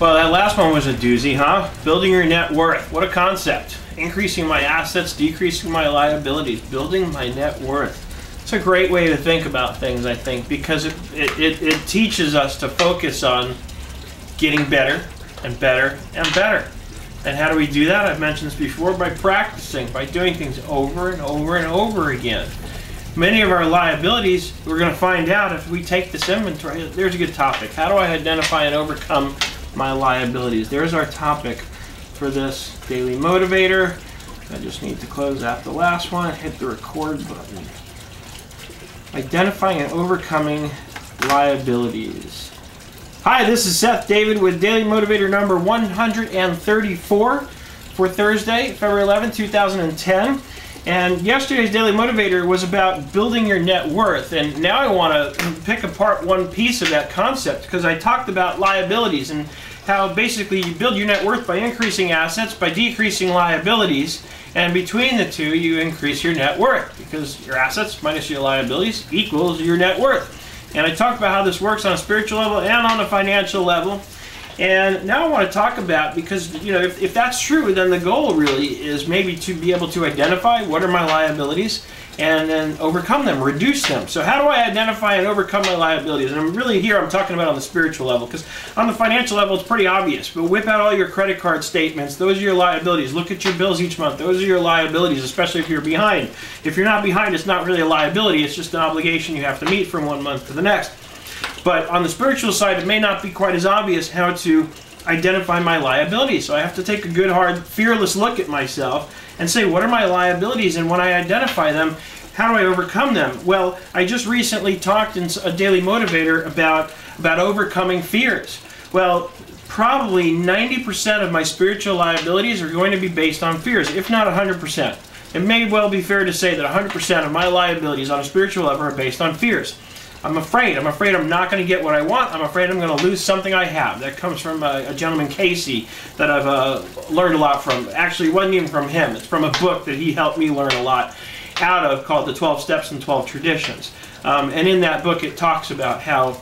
Well, that last one was a doozy, huh? Building your net worth. What a concept. Increasing my assets, decreasing my liabilities, building my net worth. It's a great way to think about things, I think, because it teaches us to focus on getting better and better and better. And how do we do that? I've mentioned this before, by practicing, by doing things over and over and over again. Many of our liabilities, we're going to find out if we take this inventory. There's a good topic. How do I identify and overcome my liabilities? There's our topic for this daily motivator. I just need to close out the last one, hit the record button. Identifying and overcoming liabilities. Hi, this is Seth David with Daily Motivator number 134 for Thursday, February 11, 2010. And yesterday's Daily Motivator was about building your net worth. And now I want to pick apart one piece of that concept, because I talked about liabilities and how basically you build your net worth by increasing assets, by decreasing liabilities. And between the two, you increase your net worth, because your assets minus your liabilities equals your net worth. And I talked about how this works on a spiritual level and on a financial level. And now I want to talk about, because if that's true, then the goal really is maybe to be able to identify what are my liabilities and then overcome them, reduce them. So how do I identify and overcome my liabilities? And I'm talking about on the spiritual level, because on the financial level it's pretty obvious. But whip out all your credit card statements. Those are your liabilities. Look at your bills each month. Those are your liabilities, especially if you're behind. If you're not behind, it's not really a liability. It's just an obligation you have to meet from one month to the next. But on the spiritual side, it may not be quite as obvious how to identify my liabilities. So I have to take a good, hard, fearless look at myself and say, what are my liabilities? And when I identify them, how do I overcome them? Well, I just recently talked in a Daily Motivator about overcoming fears. Well, probably 90% of my spiritual liabilities are going to be based on fears, if not 100%. It may well be fair to say that 100% of my liabilities on a spiritual level are based on fears. I'm afraid. I'm afraid I'm not going to get what I want. I'm afraid I'm going to lose something I have. That comes from a gentleman, Casey, that I've learned a lot from. Actually, it wasn't even from him. It's from a book that he helped me learn a lot out of, called The 12 Steps and 12 Traditions. And in that book, it talks about how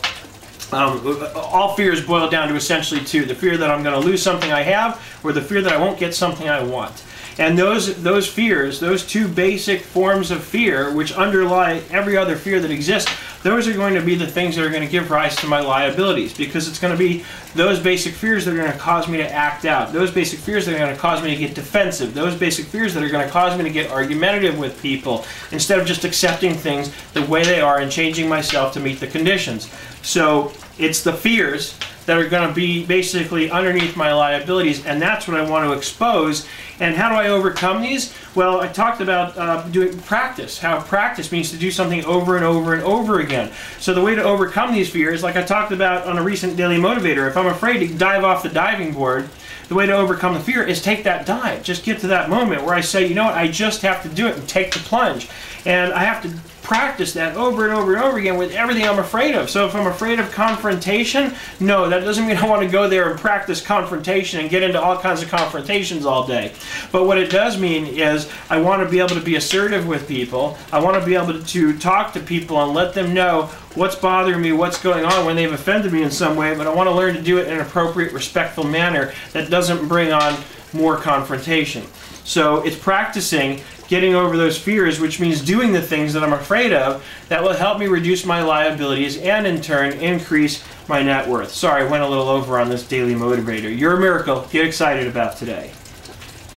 all fears boil down to essentially two: the fear that I'm going to lose something I have, or the fear that I won't get something I want. And those fears, those two basic forms of fear, which underlie every other fear that exists, those are going to be the things that are going to give rise to my liabilities, because it's going to be those basic fears that are going to cause me to act out, those basic fears that are going to cause me to get defensive, those basic fears that are going to cause me to get argumentative with people, instead of just accepting things the way they are and changing myself to meet the conditions. So it's the fears that are going to be basically underneath my liabilities, and that's what I want to expose. And how do I overcome these? Well, I talked about doing practice, how practice means to do something over and over and over again. So the way to overcome these fears, like I talked about on a recent Daily Motivator, if I'm afraid to dive off the diving board, the way to overcome the fear is take that dive. Just get to that moment where I say, you know what, I just have to do it and take the plunge. And I have to practice that over and over and over again with everything I'm afraid of. So if I'm afraid of confrontation, no, that doesn't mean I want to go there and practice confrontation and get into all kinds of confrontations all day. But what it does mean is I want to be able to be assertive with people. I want to be able to talk to people and let them know what's bothering me, what's going on when they've offended me in some way, but I want to learn to do it in an appropriate, respectful manner that doesn't bring on more confrontation. So it's practicing getting over those fears, which means doing the things that I'm afraid of, that will help me reduce my liabilities and in turn increase my net worth. Sorry, I went a little over on this Daily Motivator. You're a miracle. Get excited about today.